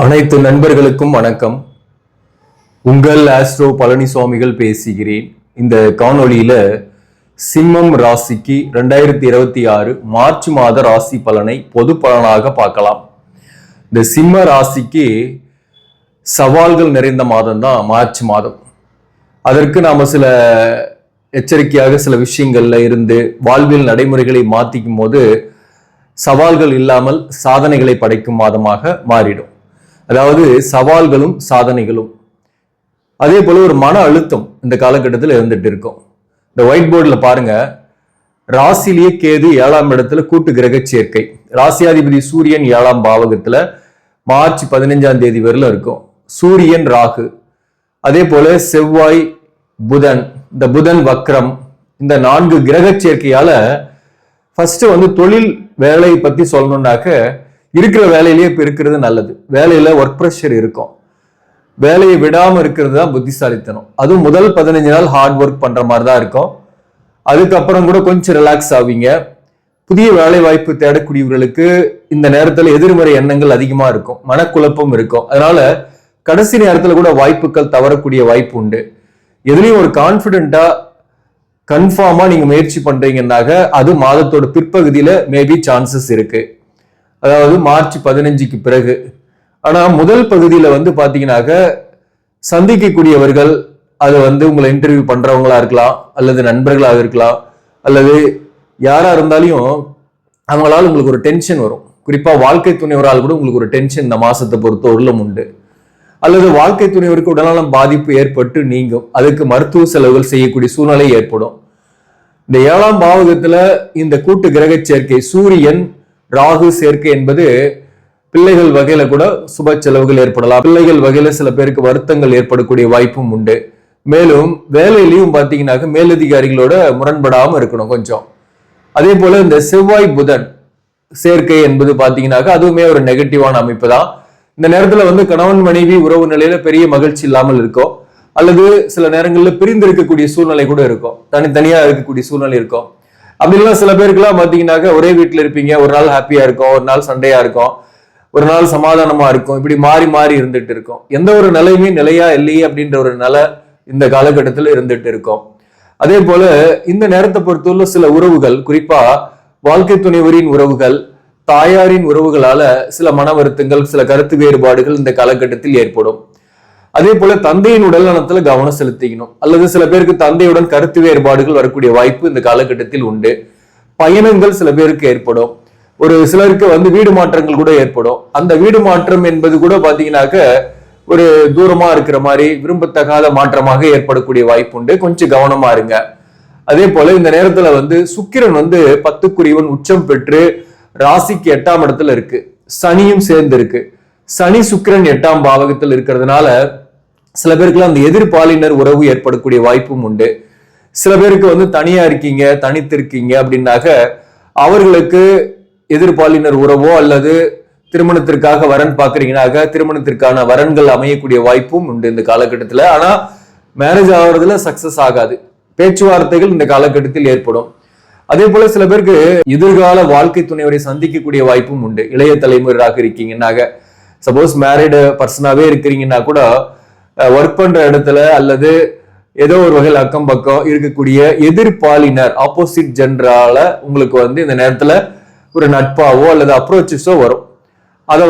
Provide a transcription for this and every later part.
அனைத்து நண்பர்களுக்கும் வணக்கம். உங்கள் ஆஸ்ட்ரோ பழனிசாமிகள் பேசுகிறேன். இந்த காணொளியில சிம்மம் ராசிக்கு 2026 மார்ச் மாத ராசி பலனை பொது பலனாக பார்க்கலாம். இந்த சிம்ம ராசிக்கு சவால்கள் நிறைந்த மாதம் தான் மார்ச் மாதம். அதற்கு நாம சில எச்சரிக்கையாக சில விஷயங்கள்ல இருந்து வாழ்வியல் நடைமுறைகளை மாத்திக்கும் போது சவால்கள் இல்லாமல் சாதனைகளை படைக்கும் மாதமாக மாறிடும். அதாவது சவால்களும் சாதனைகளும். அதே போல ஒரு மன அழுத்தம் இந்த காலகட்டத்தில் இருந்துட்டு இருக்கும். இந்த ஒயிட் போர்டில் பாருங்க, ராசிலேயே கேது 7ஆம் இடத்துல கூட்டு கிரக சேர்க்கை. ராசியாதிபதி சூரியன் 7ஆம் பாவகத்துல மார்ச் 15ஆம் தேதி வரையிலும் இருக்கும். சூரியன் ராகு, அதே போல செவ்வாய் புதன், இந்த புதன் வக்ரம், இந்த 4 கிரக சேர்க்கையால ஃபர்ஸ்ட் தொழில் வேலை பத்தி சொல்லணும்னாக்க இருக்கிற வேலையிலேயே இப்ப இருக்கிறது நல்லது. வேலையில ஒர்க் ப்ரெஷர் இருக்கும், வேலையை விடாம இருக்கிறது தான் புத்திசாலித்தனம். அதுவும் முதல் 15 நாள் ஹார்ட் ஒர்க் பண்ற மாதிரி தான் இருக்கும். அதுக்கப்புறம் கூட கொஞ்சம் ரிலாக்ஸ் ஆவீங்க. புதிய வேலை வாய்ப்பு தேடக்கூடியவர்களுக்கு இந்த நேரத்துல எதிர்மறை எண்ணங்கள் அதிகமா இருக்கும், மனக்குழப்பம் இருக்கும். அதனால கடைசி நேரத்துல கூட வாய்ப்புகள் தவறக்கூடிய வாய்ப்பு உண்டு. எதுலையும் ஒரு கான்பிடென்டா கன்ஃபார்மா நீங்க முயற்சி பண்றீங்கன்னாக அது மாதத்தோட பிற்பகுதியில மேபி சான்சஸ் இருக்கு, அதாவது மார்ச் 15க்கு பிறகு. ஆனா முதல் பகுதியில பாத்தீங்கன்னாக்க சந்திக்கக்கூடியவர்கள் அது உங்களை இன்டர்வியூ பண்றவங்களா இருக்கலாம், அல்லது நண்பர்களாக இருக்கலாம், அல்லது யாரா இருந்தாலும் அவங்களால உங்களுக்கு ஒரு டென்ஷன் வரும். குறிப்பா வாழ்க்கை துணைவரால் கூட உங்களுக்கு ஒரு டென்ஷன் இந்த மாசத்தை பொறுத்தவரையிலும் உண்டு. அல்லது வாழ்க்கை துணைவருக்கு உடல்நலம் பாதிப்பு ஏற்பட்டு நீங்கும், அதுக்கு மருத்துவ செலவுகள் செய்யக்கூடிய சூழ்நிலை ஏற்படும். இந்த 7ஆம் பாவகத்துல இந்த கூட்டு கிரக சேர்க்கை சூரியன் ராகு சேர்க்கை என்பது பிள்ளைகள் வகையில கூட சுப செலவுகள் ஏற்படலாம். பிள்ளைகள் வகையில சில பேருக்கு வருத்தங்கள் ஏற்படக்கூடிய வாய்ப்பும் உண்டு. மேலும் வேலையிலையும் பாத்தீங்கன்னாக்க மேலதிகாரிகளோட முரண்படாம இருக்கணும் கொஞ்சம். அதே போல இந்த செவ்வாய் புதன் சேர்க்கை என்பது பாத்தீங்கன்னாக்க அதுவுமே ஒரு நெகட்டிவான அமைப்பு தான். இந்த நேரத்துல கணவன் மனைவி உறவு நிலையில பெரிய மகிழ்ச்சி இல்லாமல் இருக்கும், அல்லது சில நேரங்களில் பிரிந்து இருக்கக்கூடிய சூழ்நிலை கூட இருக்கும், தனித்தனியா இருக்கக்கூடிய சூழ்நிலை இருக்கும். அப்படிலாம் சில பேருக்குலாம் பாத்தீங்கன்னாக்க ஒரே வீட்டுல இருப்பீங்க, ஒரு நாள் ஹாப்பியா இருக்கும், ஒரு நாள் சண்டையா இருக்கும், ஒரு நாள் சமாதானமா இருக்கும், இப்படி மாறி மாறி இருந்துட்டு இருக்கும். எந்த ஒரு நிலையுமே நிலையா இல்லையே அப்படின்ற ஒரு நிலை இந்த காலகட்டத்தில் இருந்துட்டு இருக்கும். அதே போல இந்த நேரத்தை பொறுத்தவரை சில உறவுகள், குறிப்பா வாழ்க்கை துணைவரின் உறவுகள், தாயாரின் உறவுகளால சில மன வருத்தங்கள், சில கருத்து வேறுபாடுகள் இந்த காலகட்டத்தில் ஏற்படும். அதே போல தந்தையின் உடல் நலத்துல கவனம் செலுத்திக்கணும், அல்லது சில பேருக்கு தந்தையுடன் கருத்து வேறுபாடுகள் வரக்கூடிய வாய்ப்பு இந்த காலகட்டத்தில் உண்டு. பயணங்கள் சில பேருக்கு ஏற்படும், ஒரு சிலருக்கு வீடு மாற்றங்கள் கூட ஏற்படும். அந்த வீடு மாற்றம் என்பது கூட பாத்தீங்கன்னாக்க ஒரு தூரமா இருக்கிற மாதிரி விரும்பத்தகாத மாற்றமாக ஏற்படக்கூடிய வாய்ப்பு உண்டு, கொஞ்சம் கவனமா இருங்க. அதே போல இந்த நேரத்துல சுக்கிரன் 10க்குரியவன் உச்சம் பெற்று ராசிக்கு 8ஆம் இடத்துல இருக்கு, சனியும் சேர்ந்து இருக்கு. சனி சுக்கிரன் 8ஆம் பாவகத்தில் இருக்கிறதுனால சில பேருக்கு அந்த எதிர்பாலினர் உறவு ஏற்படக்கூடிய வாய்ப்பும் உண்டு. சில பேருக்கு தனியா இருக்கீங்க, தனித்து இருக்கீங்க அப்படின்னாக்க அவர்களுக்கு எதிர்பாலினர் உறவோ அல்லது திருமணத்திற்காக வரன் பாக்குறீங்கன்னாக்க திருமணத்திற்கான வரன்கள் அமையக்கூடிய வாய்ப்பும் உண்டு இந்த காலகட்டத்துல. ஆனா மேரேஜ் ஆகிறதுல சக்சஸ் ஆகாது, பேச்சுவார்த்தைகள் இந்த காலகட்டத்தில் ஏற்படும். அதே போல சில பேருக்கு எதிர்கால வாழ்க்கை துணைவரை சந்திக்கக்கூடிய வாய்ப்பும் உண்டு. இளைய தலைமுறையாக இருக்கீங்கன்னாக்க, சப்போஸ் மேரிடு பர்சனாவே இருக்கிறீங்கன்னா கூட ஒர்க் பண்ற இடத்துல அல்லது ஏதோ ஒரு வகையில் அக்கம் பக்கம் இருக்கக்கூடிய எதிர்பாலினர் ஆப்போசிட் ஜெண்டரால உங்களுக்கு இந்த நேரத்துல ஒரு நட்பாவோ அல்லது அப்ரோச்சஸோ வரும். அதை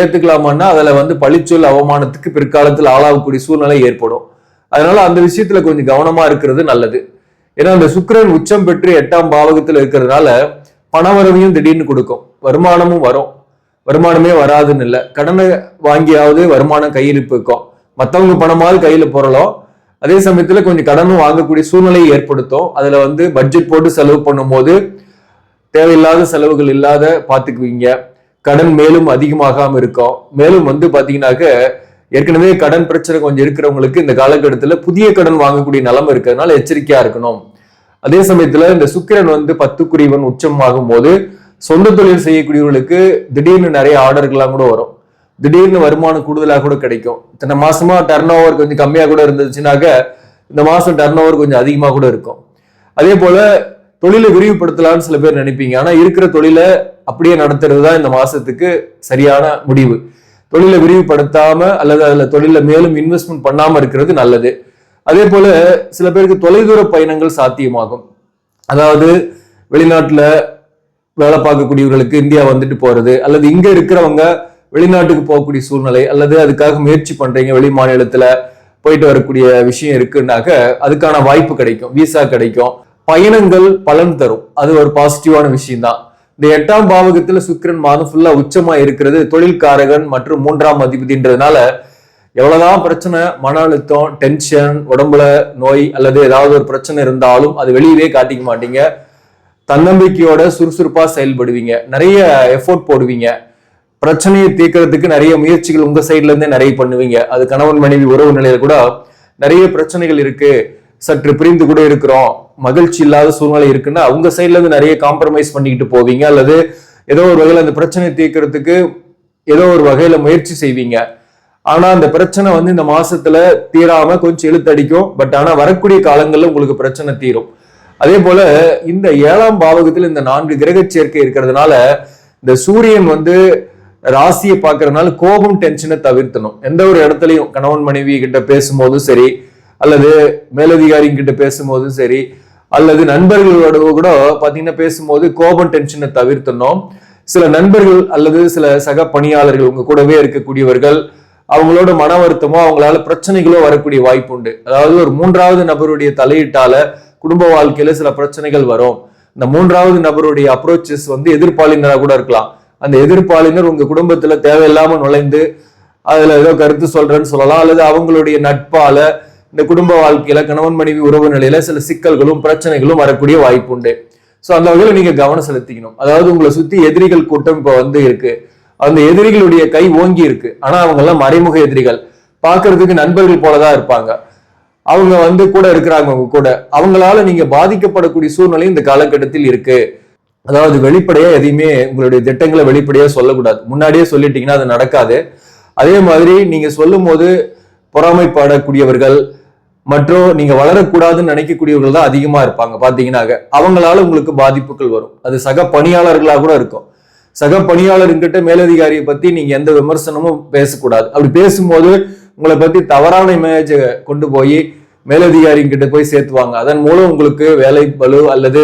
ஏத்துக்கலாமான்னா அதுல பழிச்சொல் அவமானத்துக்கு பிற்காலத்தில் ஆளாகக்கூடிய சூழ்நிலை ஏற்படும். அதனால அந்த விஷயத்துல கொஞ்சம் கவனமா இருக்கிறது நல்லது. ஏன்னா அந்த சுக்கிரன் உச்சம் பெற்று 8ஆம் பாவகத்துல இருக்கிறதுனால பணவரவையும் திடீர்னு கொடுக்கும், வருமானமும் வரும், வருமானமே வராதுன்னு இல்லை, கடனை வாங்கியாவது வருமானம் கையில் இருக்கும், மற்றவங்க பணமாவது கையில போறலாம். அதே சமயத்துல கொஞ்சம் கடனும் வாங்கக்கூடிய சூழ்நிலையை ஏற்படுத்தும். அதுல பட்ஜெட் போட்டு செலவு பண்ணும் போது தேவையில்லாத செலவுகள் இல்லாத பாத்துக்குவீங்க. கடன் மேலும் அதிகமாகாம இருக்கும். மேலும் பாத்தீங்கன்னாக்க ஏற்கனவே கடன் பிரச்சனை கொஞ்சம் இருக்கிறவங்களுக்கு இந்த காலகட்டத்துல புதிய கடன் வாங்கக்கூடிய நிலைமை இருக்கிறதுனால எச்சரிக்கையா இருக்கணும். அதே சமயத்துல இந்த சுக்கிரன் 10க்குரியவன் உச்சமாகும் போது சொந்த தொழில் செய்யக்கூடியவர்களுக்கு திடீர்னு நிறைய ஆர்டர்கள்லாம் கூட வரும், திடீர்னு வருமானம் கூடுதலாக கூட கிடைக்கும். இத்தனை மாசமா டர்ன் ஓவர் கொஞ்சம் கம்மியா கூட இருந்துச்சுனாக்க இந்த மாசம் டர்ன் ஓவர் கொஞ்சம் அதிகமா கூட இருக்கும். அதே போல தொழிலை விரிவுபடுத்தலாம்னு சில பேர் நினைப்பீங்க, ஆனா இருக்கிற தொழிலை அப்படியே நடத்துறது தான் இந்த மாசத்துக்கு சரியான முடிவு. தொழிலை விரிவுபடுத்தாம அல்லது அதுல தொழில மேலும் இன்வெஸ்ட்மெண்ட் பண்ணாம இருக்கிறது நல்லது. அதே போல சில பேருக்கு தொலைதூர பயணங்கள் சாத்தியமாகும். அதாவது வெளிநாட்டுல வேலை பார்க்கக்கூடியவர்களுக்கு இந்தியா வந்துட்டு போறது, அல்லது இங்க இருக்கிறவங்க வெளிநாட்டுக்கு போகக்கூடிய சூழ்நிலை, அல்லது அதுக்காக முயற்சி பண்றீங்க, வெளி மாநிலத்துல போயிட்டு வரக்கூடிய விஷயம் இருக்குன்னாக்க அதுக்கான வாய்ப்பு கிடைக்கும், விசா கிடைக்கும். பயணங்கள் பலன் தரும், அது ஒரு பாசிட்டிவான விஷயம் தான். இந்த 8ஆம் பாவகத்துல சுக்கிரன் மாதம் ஃபுல்லா உச்சமா இருக்கிறது தொழில்காரகன் மற்றும் 3ஆம் அதிபதின்றதுனால எவ்வளவுதான் பிரச்சனை, மன அழுத்தம், டென்ஷன், உடம்புல நோய் அல்லது ஏதாவது ஒரு பிரச்சனை இருந்தாலும் அது வெளியவே காட்டிக்க மாட்டீங்க. தன்னம்பிக்கையோட சுறுசுறுப்பா செயல்படுவீங்க, நிறைய எஃபோர்ட் போடுவீங்க, பிரச்சனையை தீர்க்கறதுக்கு நிறைய முயற்சிகள் உங்க சைட்ல இருந்தே நிறைய பண்ணுவீங்க. அது கணவன் மனைவி உறவு நிலையில கூட நிறைய பிரச்சனைகள் இருக்கு, சற்று பிரிந்து கூட இருக்கிறோம், மகிழ்ச்சி இல்லாத சூழ்நிலை இருக்குன்னா உங்க சைட்ல இருந்து நிறைய காம்ப்ரமைஸ் பண்ணிக்கிட்டு போவீங்க, அல்லது ஏதோ ஒரு வகையில அந்த பிரச்சனையை தீர்க்கறதுக்கு ஏதோ ஒரு வகையில முயற்சி செய்வீங்க. ஆனா அந்த பிரச்சனை இந்த மாசத்துல தீராம கொஞ்சம் இழுத்தடிக்கும். பட் ஆனா வரக்கூடிய காலங்கள்ல உங்களுக்கு பிரச்சனை தீரும். அதே போல இந்த 7ஆம் பாவகத்தில் இந்த 4 கிரக சேர்க்கை இருக்கிறதுனால இந்த சூரியன் ராசியை பார்க்கறதுனால கோபம், டென்ஷனை தவிர்த்தணும். எந்த ஒரு இடத்துலையும் கணவன் மனைவி கிட்ட பேசும்போதும் சரி, அல்லது மேலதிகாரி கிட்ட பேசும்போதும் சரி, அல்லது நண்பர்களோட கூட பாத்தீங்கன்னா பேசும்போது கோபம், டென்ஷனை தவிர்த்தணும். சில நண்பர்கள் அல்லது சில சக பணியாளர்கள் உங்க கூடவே இருக்கக்கூடியவர்கள் அவங்களோட மன வருத்தமோ அவங்களால பிரச்சனைகளோ வரக்கூடிய வாய்ப்பு உண்டு. அதாவது ஒரு 3வது நபருடைய தலையீட்டால குடும்ப வாழ்க்கையில சில பிரச்சனைகள் வரும். இந்த 3வது நபருடைய அப்ரோச்சஸ் எதிர்ப்பாளினரா கூட இருக்கலாம். அந்த எதிர்ப்பாளினர் உங்க குடும்பத்துல தேவையில்லாம நுழைந்து அதுல ஏதோ கருத்து சொல்றேன்னு சொல்லலாம், அல்லது அவங்களுடைய நட்பால இந்த குடும்ப வாழ்க்கையில கணவன் மனைவி உறவு நிலையில சில சிக்கல்களும் பிரச்சனைகளும் வரக்கூடிய வாய்ப்பு உண்டு. சோ அந்த வகையில நீங்க கவனம் செலுத்திக்கணும். அதாவது உங்களை சுத்தி எதிரிகள் கூட்டம் இப்ப இருக்கு, அந்த எதிரிகளுடைய கை ஓங்கி இருக்கு. ஆனா அவங்க எல்லாம் மறைமுக எதிரிகள், பாக்குறதுக்கு நண்பர்கள் போலதான் இருப்பாங்க. அவங்க கூட இருக்கிறாங்க உங்க கூட, அவங்களால நீங்க பாதிக்கப்படக்கூடிய சூழ்நிலை இந்த காலகட்டத்தில் இருக்கு. அதாவது வெளிப்படையா எதையுமே உங்களுடைய திட்டங்களை வெளிப்படையா சொல்லக்கூடாது, முன்னாடியே சொல்லிட்டீங்கன்னா அது நடக்காது. அதே மாதிரி நீங்க சொல்லும் போது பொறாமைப்படக்கூடியவர்கள் மற்றும் நீங்க வளரக்கூடாதுன்னு நினைக்கக்கூடியவர்கள் தான் அதிகமா இருப்பாங்க. பாத்தீங்கன்னாக்க அவங்களால உங்களுக்கு பாதிப்புகள் வரும். அது சக பணியாளர்களா கூட இருக்கும். சக பணியாளர்கிட்ட மேலதிகாரியை பத்தி நீங்க எந்த விமர்சனமும் பேசக்கூடாது. அப்படி பேசும்போது உங்களை பத்தி தவறான இமேஜை கொண்டு போய் மேலதிகாரி கிட்ட போய் சேர்த்துவாங்க. அதன் மூலம் உங்களுக்கு வேலை பளு அல்லது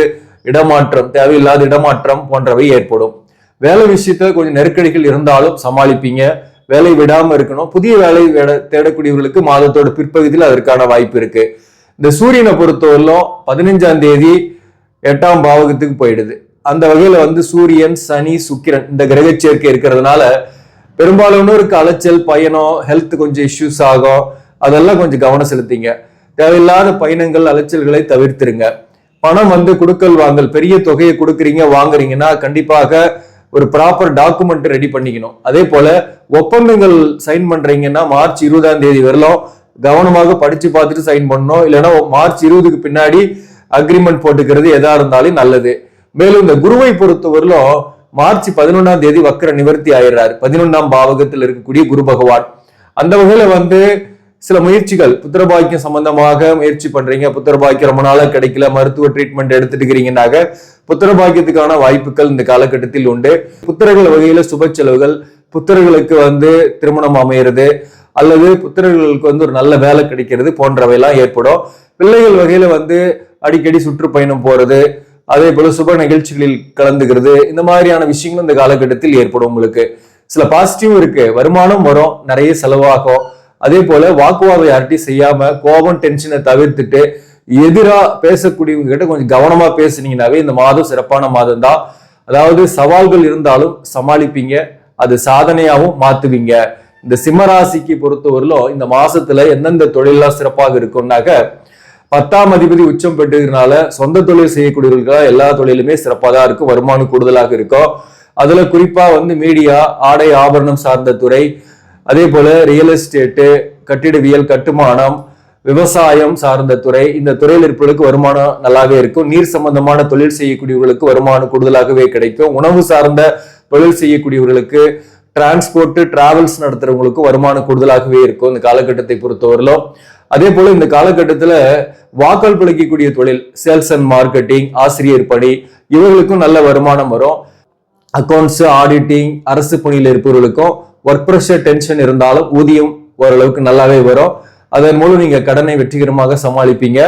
இடமாற்றம், தேவையில்லாத இடமாற்றம் போன்றவை ஏற்படும். வேலை விஷயத்துல கொஞ்சம் நெருக்கடிகள் இருந்தாலும் சமாளிப்பீங்க. வேலை விடாம இருக்கணும். புதிய வேலை தேடக்கூடியவர்களுக்கு மாதத்தோட பிற்பகுதியில் அதற்கான வாய்ப்பு இருக்கு. இந்த சூரியனை பொறுத்தவரையிலும் 15ஆம் தேதி 8ஆம் பாவகத்துக்கு போயிடுது. அந்த வகையில சூரியன், சனி, சுக்கிரன் இந்த கிரக சேர்க்கை இருக்கிறதுனால பெரும்பாலானோருக்கு அலைச்சல், பயணம், ஹெல்த் கொஞ்சம் இஷ்யூஸ் ஆகும். அதெல்லாம் கொஞ்சம் கவனம் செலுத்திங்க. தேவையில்லாத பயணங்கள், அலைச்சல்களை தவிர்த்துருங்க. பணம் கொடுக்கல் வாங்கல், பெரிய தொகையை கொடுக்குறீங்க வாங்குறீங்கன்னா கண்டிப்பாக ஒரு ப்ராப்பர் டாக்குமெண்ட் ரெடி பண்ணிக்கணும். அதே போல ஒப்பந்தங்கள் சைன் பண்றீங்கன்னா மார்ச் 20ஆம் தேதி வரலாம் கவனமாக படிச்சு பார்த்துட்டு சைன் பண்ணணும். இல்லைன்னா மார்ச் 20க்கு பின்னாடி அக்ரிமெண்ட் போட்டுக்கிறது எதா இருந்தாலும் நல்லது. மேலும் இந்த குருவை பொறுத்தவரையிலும் மார்ச் 11ஆம் தேதி வக்ர நிவர்த்தி ஆயிடுறாரு 11ஆம் பாவகத்தில் இருக்கக்கூடிய குரு பகவான். அந்த வகையில சில முயற்சிகள், புத்திரபாக்கியம் சம்பந்தமாக முயற்சி பண்றீங்க, புத்திரபாக்கியம் ரொம்ப நாளா கிடைக்கல, மருத்துவ ட்ரீட்மெண்ட் எடுத்துட்டுக்கிறீங்கன்னாக புத்திரபாக்கியத்துக்கான வாய்ப்புகள் இந்த காலகட்டத்தில் உண்டு. புத்திரர்கள் வகையில சுப செலவுகள், புத்திரர்களுக்கு திருமணம் அமையிறது அல்லது புத்திரர்களுக்கு ஒரு நல்ல வேலை கிடைக்கிறது போன்றவையெல்லாம் ஏற்படும். பிள்ளைகள் வகையில அடிக்கடி சுற்றுப்பயணம் போறது, அதே போல சுப நிகழ்ச்சிகளில் கலந்துக்கிறது, இந்த மாதிரியான விஷயங்களும் இந்த காலகட்டத்தில் ஏற்படும். உங்களுக்கு சில பாசிட்டிவ் இருக்கு, வருமானம் வரும், நிறைய செலவாகும். அதே போல வாக்குவாதம் யார்ட்டையும் செய்யாம கோபம், டென்ஷனை தவிர்த்துட்டு எதிரா பேசக்கூடியவங்க கிட்ட கொஞ்சம் கவனமா பேசுனீங்கன்னாவே இந்த மாதம் சிறப்பான மாதம் தான். அதாவது சவால்கள் இருந்தாலும் சமாளிப்பீங்க, அது சாதனையாவும் மாத்துவீங்க. இந்த சிம்மராசிக்கு பொறுத்தவரையிலும் இந்த மாசத்துல எந்தெந்த தொழிலெல்லாம் சிறப்பாக இருக்கும்னாக்க 10ஆம் அதிபதி உச்சம் பெற்றதுனால சொந்த தொழில் செய்யக்கூடியவர்களுக்கு எல்லா தொழிலுமே சிறப்பாக தான் இருக்கும், வருமானம் கூடுதலாக இருக்கும். அதுல குறிப்பா மீடியா, ஆடை ஆபரணம் சார்ந்த துறை, அதே போல ரியல் எஸ்டேட்டு, கட்டிடவியல், கட்டுமானம், விவசாயம் சார்ந்த துறை, இந்த துறையில் இருப்பவர்களுக்கு வருமானம் நல்லாவே இருக்கும். நீர் சம்பந்தமான தொழில் செய்யக்கூடியவர்களுக்கு வருமானம் கூடுதலாகவே கிடைக்கும். உணவு சார்ந்த தொழில் செய்யக்கூடியவர்களுக்கு, டிரான்ஸ்போர்ட், டிராவல்ஸ் நடத்துறவங்களுக்கு வருமானம் கூடுதலாகவே இருக்கும் இந்த காலகட்டத்தை பொறுத்தவரையிலும். அதே போல இந்த காலகட்டத்துல வாக்கால் பிழைக்கக்கூடிய தொழில், சேல்ஸ் அண்ட் மார்க்கெட்டிங், ஆசிரியர் பணி, இவர்களுக்கும் நல்ல வருமானம் வரும். அக்கௌண்ட்ஸ், ஆடிட்டிங், அரசு பணியில் இருப்பவர்களுக்கும் ஒர்க் ப்ரெஷர் டென்ஷன் இருந்தாலும் ஊதியம் ஓரளவுக்கு நல்லாவே வரும். அதன் மூலம் நீங்க கடனை வெற்றிகரமாக சமாளிப்பீங்க.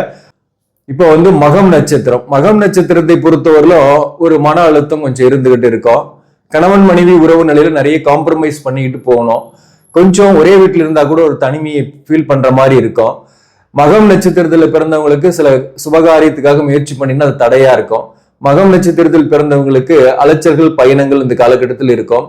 இப்போ மகம் நட்சத்திரம், மகம் நட்சத்திரத்தை பொறுத்தவரையிலும் ஒரு மன அழுத்தம் கொஞ்சம் இருந்துகிட்டு இருக்கும். கணவன் மனைவி உறவு நிலையில நிறைய காம்ப்ரமைஸ் பண்ணிக்கிட்டு போகணும். கொஞ்சம் ஒரே வீட்டில் இருந்தா கூட ஒரு தனிமையை ஃபீல் பண்ற மாதிரி இருக்கும். மகம் நட்சத்திரத்துல பிறந்தவங்களுக்கு சில சுபகாரியத்துக்காக முயற்சி பண்ணினா அது தடையா இருக்கும். மகம் நட்சத்திரத்தில் பிறந்தவங்களுக்கு அலைச்சல்கள் பயணங்கள் இந்த காலகட்டத்தில் இருக்கும்.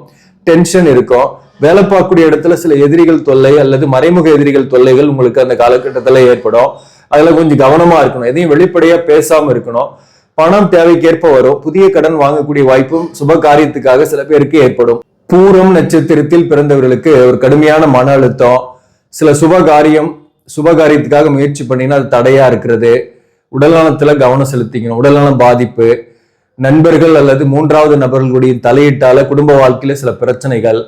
டென்ஷன் இருக்கும். வேலை பார்க்கக்கூடிய இடத்துல சில எதிரிகள் தொல்லை அல்லது மறைமுக எதிரிகள் தொல்லைகள் உங்களுக்கு அந்த காலகட்டத்துல ஏற்படும். அதுல கொஞ்சம் கவனமா இருக்கணும். எதையும் வெளிப்படையா பேசாம இருக்கணும். பணம் தேவைக்கேற்ப வரும். புதிய கடன் வாங்கக்கூடிய வாய்ப்பும் சுப காரியத்துக்காக சில பேருக்கு ஏற்படும். பூரம் நட்சத்திரத்தில் பிறந்தவர்களுக்கு ஒரு கடுமையான மன அழுத்தம், சில சுபகாரியத்துக்காக முயற்சி பண்ணினா அது தடையா இருக்கிறது. உடல்நலத்துல கவனம் செலுத்திக்கணும். உடல்நலம் பாதிப்பு, நண்பர்கள் அல்லது மூன்றாவது நபர்களுடைய தலையீட்டால குடும்ப வாழ்க்கையில சில பிரச்சனைகள்,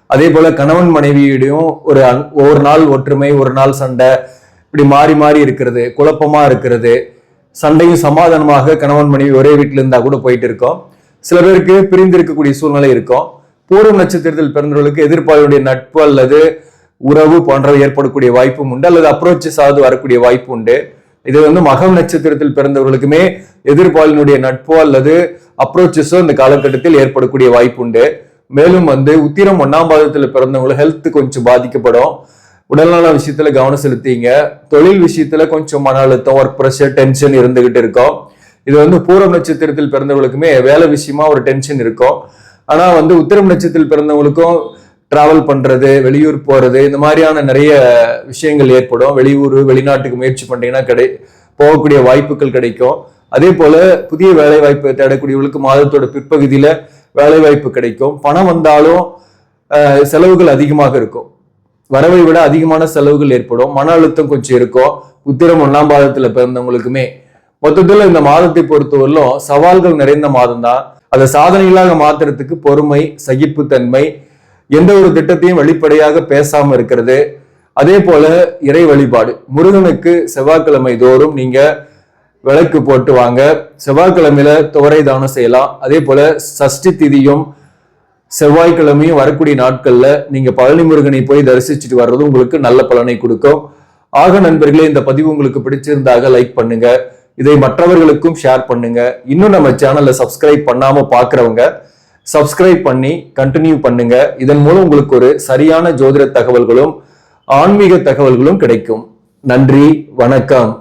அதே போல கணவன் மனைவியிடையும் ஒரு நாள் ஒற்றுமை, ஒரு நாள் சண்டை, இப்படி மாறி மாறி இருக்கிறது, குழப்பமா இருக்கிறது. சண்டையும் சமாதானமாக கணவன் மனைவி ஒரே வீட்டில் இருந்தா கூட போயிட்டு இருக்கோம். சில பேருக்கு பிரிந்து இருக்கக்கூடிய சூழ்நிலை இருக்கும். பூர்வ நட்சத்திரத்தில் பிறந்தவர்களுக்கு எதிர்ப்பாளருடைய நட்பு அல்லது உறவு போன்றவை ஏற்படக்கூடிய வாய்ப்பும் உண்டு, அல்லது அப்ரோச்சஸ் ஆகுது வரக்கூடிய வாய்ப்பு உண்டு. இது மகம் நட்சத்திரத்தில் பிறந்தவர்களுக்குமே எதிர்ப்பாளினுடைய நட்போ அல்லது அப்ரோச்சஸோ இந்த காலகட்டத்தில் ஏற்படக்கூடிய வாய்ப்பு உண்டு. மேலும் உத்திரம் 1ஆம் பாதத்துல பிறந்தவங்களுக்கு ஹெல்த் கொஞ்சம் பாதிக்கப்படும். உடல்நல விஷயத்துல கவனம் செலுத்திங்க. தொழில் விஷயத்துல கொஞ்சம் மன அழுத்தம், ஒர்க் ப்ரெஷர், டென்ஷன் இருந்துகிட்டு இருக்கும். இது பூரம் நட்சத்திரத்தில் பிறந்தவங்களுக்குமே வேலை விஷயமா ஒரு டென்ஷன் இருக்கும். ஆனா உத்திரம் நட்சத்திரத்தில் பிறந்தவங்களுக்கும் டிராவல் பண்றது, வெளியூர் போறது, இந்த மாதிரியான நிறைய விஷயங்கள் ஏற்படும். வெளியூர் வெளிநாட்டுக்கு முயற்சி பண்றீங்கன்னா போகக்கூடிய வாய்ப்புகள் கிடைக்கும். அதே போல புதிய வேலை வாய்ப்பு தேடக்கூடியவர்களுக்கு மாதத்தோட பிற்பகுதியில வேலை வாய்ப்பு கிடைக்கும். பணம் வந்தாலும் செலவுகள் அதிகமாக இருக்கும். வரவை விட அதிகமான செலவுகள் ஏற்படும். மன அழுத்தம் கொஞ்சம் இருக்கும். உத்திரம் 1ஆம் பாதத்துல பிறந்தவங்களுக்குமே மொத்தத்துல இந்த மாதத்தை பொறுத்தவரையிலும் சவால்கள் நிறைந்த மாதம் தான். அதை சாதனைகளாக மாத்துறதுக்கு பொறுமை, சகிப்புத்தன்மை, எந்த ஒரு திட்டத்தையும் வெளிப்படையாக பேசாம இருக்கிறது. அதே போல இறை வழிபாடு, முருகனுக்கு செவ்வாய்க்கிழமை தோறும் நீங்க விளக்கு போட்டு வாங்க. செவ்வாய்க்கிழமையில துவரை தானம் செய்யலாம். அதே போல சஷ்டி திதியும் செவ்வாய்க்கிழமையும் வரக்கூடிய நாட்கள்ல நீங்க பழனி முருகனை போய் தரிசிச்சுட்டு வர்றது உங்களுக்கு நல்ல பலனை கொடுக்கும். ஆக நண்பர்களே, இந்த பதிவு உங்களுக்கு பிடிச்சிருந்தாக லைக் பண்ணுங்க. இதை மற்றவர்களுக்கும் ஷேர் பண்ணுங்க. இன்னும் நம்ம சேனலை சப்ஸ்கிரைப் பண்ணாம பாக்குறவங்க சப்ஸ்கிரைப் பண்ணி கண்டினியூ பண்ணுங்க. இதன் மூலம் உங்களுக்கு ஒரு சரியான ஜோதிட தகவல்களும் ஆன்மீக தகவல்களும் கிடைக்கும். நன்றி, வணக்கம்.